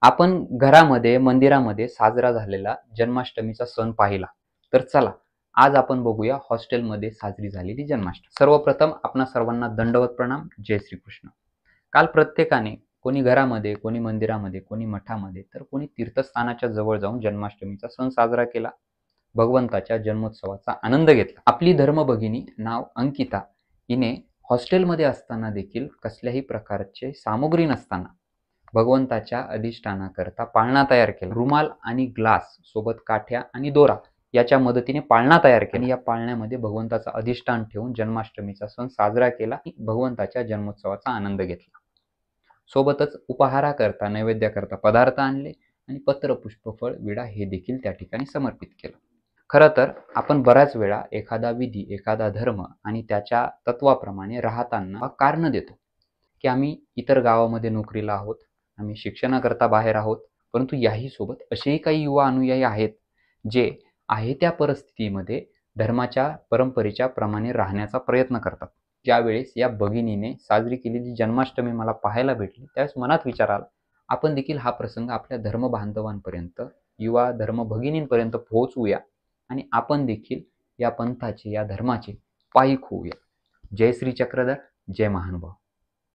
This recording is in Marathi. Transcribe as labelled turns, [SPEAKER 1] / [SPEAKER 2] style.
[SPEAKER 1] आपण घरामध्ये, मंदिरामध्ये साजरा झालेला जन्माष्टमीचा सण पाहिला. तर चला, आज आपण बघूया हॉस्टेलमध्ये साजरी झालेली जन्माष्टमी. सर्वप्रथम आपणा सर्वांना दंडवत प्रणाम. जय श्रीकृष्ण. काल प्रत्येकाने कोणी घरामध्ये, कोणी मंदिरामध्ये, कोणी मठामध्ये, तर कोणी तीर्थस्थानाच्या जवळ जाऊन जन्माष्टमीचा सण साजरा केला. भगवंताच्या जन्मोत्सवाचा आनंद घेतला. आपली धर्मभगिनी नाव अंकिता हिने हॉस्टेलमध्ये असताना देखील कसल्याही प्रकारचे सामुग्री नसताना भगवंताच्या अधिष्ठानाकरता पाळणा तयार केला. रुमाल आणि ग्लास सोबत काठ्या आणि दोरा याच्या मदतीने पाळणा तयार केला आणि या पाळण्यामध्ये भगवंताचा अधिष्ठान ठेवून जन्माष्टमीचा सण साजरा केला. भगवंताच्या जन्मोत्सवाचा आनंद घेतला. सोबतच उपहाराकरता नैवेद्याकरता पदार्थ आणले आणि पत्र, पुष्प, फळ, विडा हे देखील त्या ठिकाणी समर्पित केलं. खरं तर आपण बऱ्याच वेळा एखादा विधी, एखादा धर्म आणि त्याच्या तत्वाप्रमाणे राहताना कारण देतो की आम्ही इतर गावामध्ये नोकरीला आहोत, आम्ही शिक्षणाकरता बाहेर आहोत. परंतु याही सोबत असेही काही युवा अनुयायी आहेत जे आहे त्या परिस्थितीमध्ये धर्माच्या परंपरेच्या प्रमाणे राहण्याचा प्रयत्न करतात. ज्यावेळेस या भगिनीने साजरी केलेली जन्माष्टमी मला पाहायला भेटली त्यावेळेस मनात विचार आला, आपण देखील हा प्रसंग आपल्या धर्मबांधवांपर्यंत, युवा धर्म भगिनींपर्यंत पोहोचवूया आणि आपण देखील या पंथाचे, या धर्माचे पायीक होऊया. जय श्री चक्रधर, जय महानुभाव.